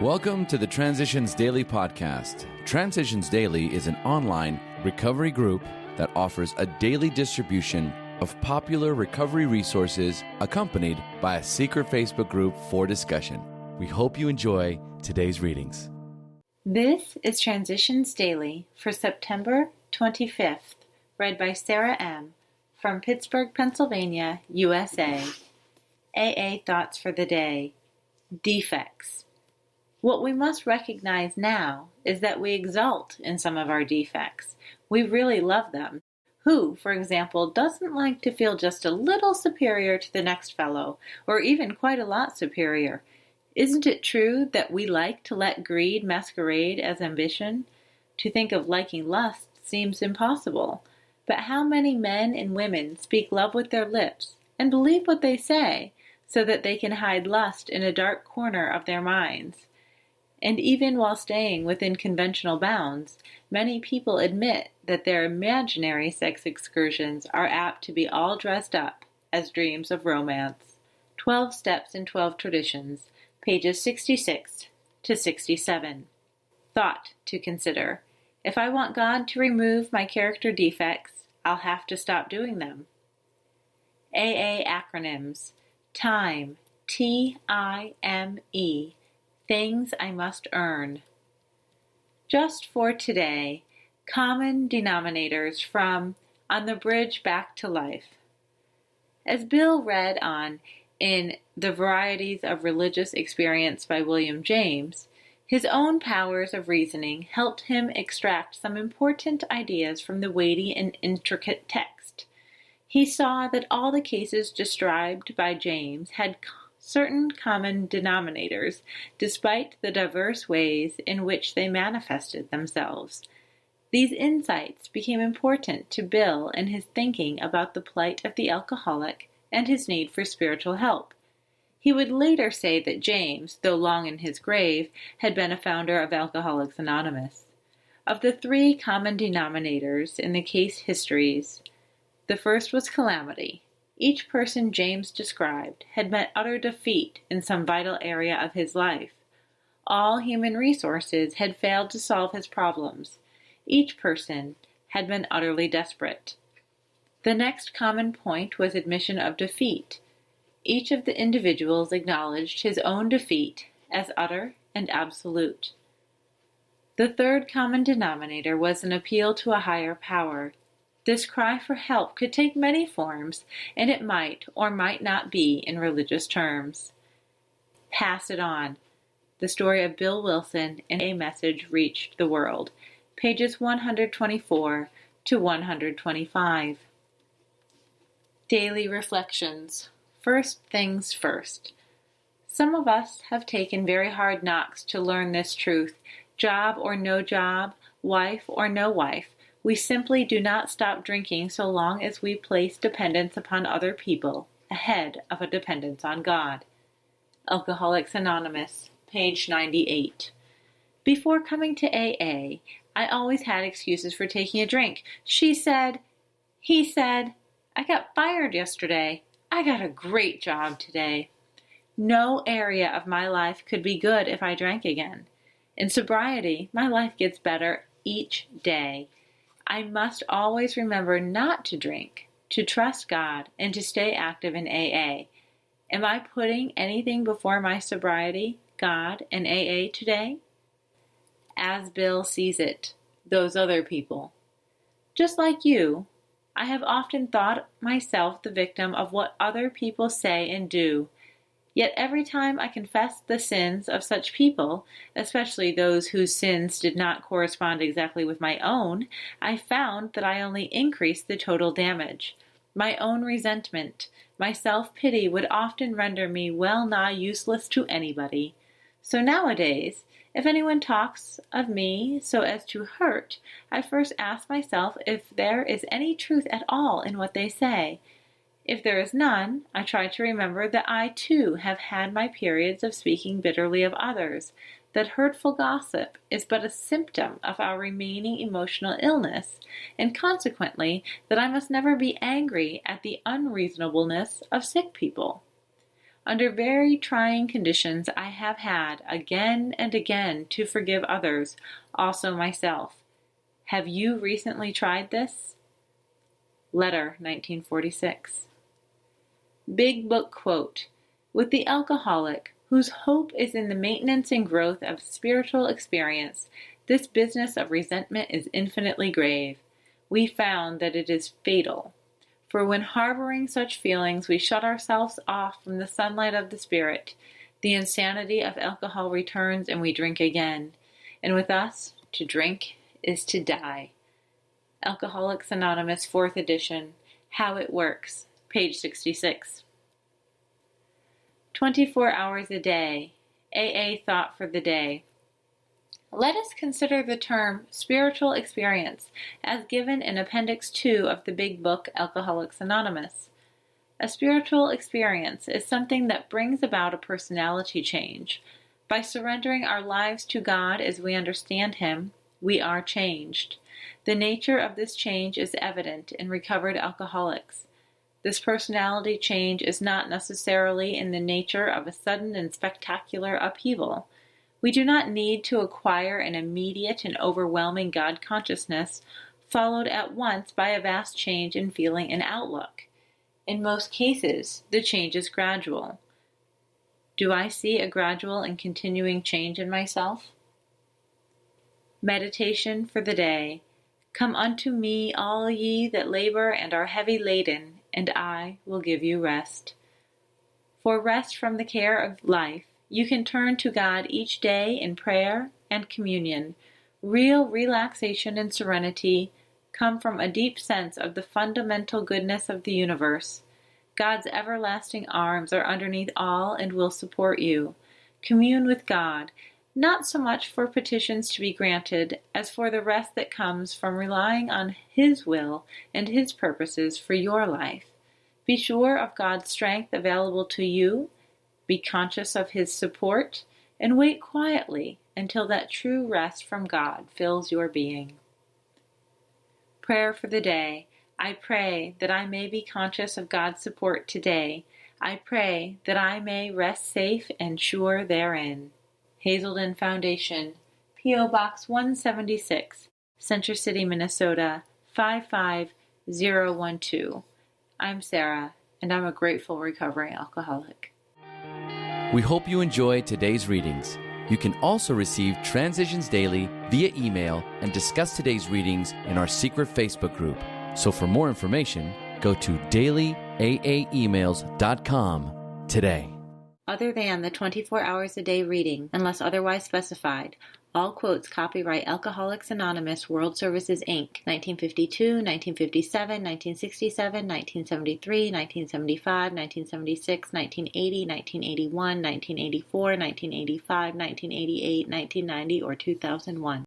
Welcome to the Transitions Daily podcast. Transitions Daily is an online recovery group that offers a daily distribution of popular recovery resources accompanied by a secret Facebook group for discussion. We hope you enjoy today's readings. This is Transitions Daily for September 25th, read by Sarah M. from Pittsburgh, Pennsylvania, USA. AA Thoughts for the Day. Defects. What we must recognize now is that we exult in some of our defects. We really love them. Who, for example, doesn't like to feel just a little superior to the next fellow, or even quite a lot superior? Isn't it true that we like to let greed masquerade as ambition? To think of liking lust seems impossible. But how many men and women speak love with their lips and believe what they say so that they can hide lust in a dark corner of their minds? And even while staying within conventional bounds, many people admit that their imaginary sex excursions are apt to be all dressed up as dreams of romance. 12 Steps and 12 Traditions, pages 66 to 67. Thought to consider. If I want God to remove my character defects, I'll have to stop doing them. AA acronyms. TIME, T-I-M-E. Things I must earn. Just for today, common denominators from On the Bridge Back to Life. As Bill read on in The Varieties of Religious Experience by William James, his own powers of reasoning helped him extract some important ideas from the weighty and intricate text. He saw that all the cases described by James had certain common denominators, despite the diverse ways in which they manifested themselves. These insights became important to Bill in his thinking about the plight of the alcoholic and his need for spiritual help. He would later say that James, though long in his grave, had been a founder of Alcoholics Anonymous. Of the three common denominators in the case histories, the first was calamity. Each person James described had met utter defeat in some vital area of his life. All human resources had failed to solve his problems. Each person had been utterly desperate. The next common point was admission of defeat. Each of the individuals acknowledged his own defeat as utter and absolute. The third common denominator was an appeal to a higher power. This cry for help could take many forms, and it might or might not be in religious terms. Pass it on. The story of Bill Wilson and a message reached the world. Pages 124 to 125. Daily Reflections. First things first. Some of us have taken very hard knocks to learn this truth. Job or no job, wife or no wife, we simply do not stop drinking so long as we place dependence upon other people ahead of a dependence on God. Alcoholics Anonymous, page 98. Before coming to AA, I always had excuses for taking a drink. She said, he said, I got fired yesterday. I got a great job today. No area of my life could be good if I drank again. In sobriety, my life gets better each day. I must always remember not to drink, to trust God, and to stay active in AA. Am I putting anything before my sobriety, God, and AA today? As Bill sees it, those other people. Just like you, I have often thought myself the victim of what other people say and do. Yet every time I confess the sins of such people, especially those whose sins did not correspond exactly with my own, I found that I only increased the total damage. My own resentment, my self-pity would often render me well-nigh useless to anybody. So nowadays, if anyone talks of me so as to hurt, I first ask myself if there is any truth at all in what they say. If there is none, I try to remember that I too have had my periods of speaking bitterly of others, that hurtful gossip is but a symptom of our remaining emotional illness, and consequently that I must never be angry at the unreasonableness of sick people. Under very trying conditions, I have had again and again to forgive others, also myself. Have you recently tried this? Letter, 1946. Big Book quote: with the alcoholic, whose hope is in the maintenance and growth of spiritual experience, this business of resentment is infinitely grave. We found that it is fatal. For when harboring such feelings, we shut ourselves off from the sunlight of the Spirit. The insanity of alcohol returns, and we drink again. And with us, to drink is to die. Alcoholics Anonymous, 4th edition, How It Works, page 66. 24 hours a day, AA thought for the day. Let us consider the term spiritual experience as given in Appendix 2 of the Big Book, Alcoholics Anonymous. A spiritual experience is something that brings about a personality change. By surrendering our lives to God as we understand Him, we are changed. The nature of this change is evident in recovered alcoholics. This personality change is not necessarily in the nature of a sudden and spectacular upheaval. We do not need to acquire an immediate and overwhelming God consciousness, followed at once by a vast change in feeling and outlook. In most cases, the change is gradual. Do I see a gradual and continuing change in myself? Meditation for the day. Come unto me, all ye that labor and are heavy laden, and I will give you rest. For rest from the care of life, you can turn to God each day in prayer and communion. Real relaxation and serenity come from a deep sense of the fundamental goodness of the universe. God's everlasting arms are underneath all and will support you. Commune with God, not so much for petitions to be granted as for the rest that comes from relying on His will and His purposes for your life. Be sure of God's strength available to you. Be conscious of His support, and wait quietly until that true rest from God fills your being. Prayer for the day. I pray that I may be conscious of God's support today. I pray that I may rest safe and sure therein. Hazelden Foundation, P.O. Box 176, Center City, Minnesota, 55012. I'm Sarah, and I'm a grateful recovering alcoholic. We hope you enjoyed today's readings. You can also receive Transitions Daily via email and discuss today's readings in our secret Facebook group. So for more information, go to dailyaaemails.com today. Other than the 24 hours a day reading, unless otherwise specified, all quotes copyright Alcoholics Anonymous World Services, Inc., 1952, 1957, 1967, 1973, 1975, 1976, 1980, 1981, 1984, 1985, 1988, 1990, or 2001.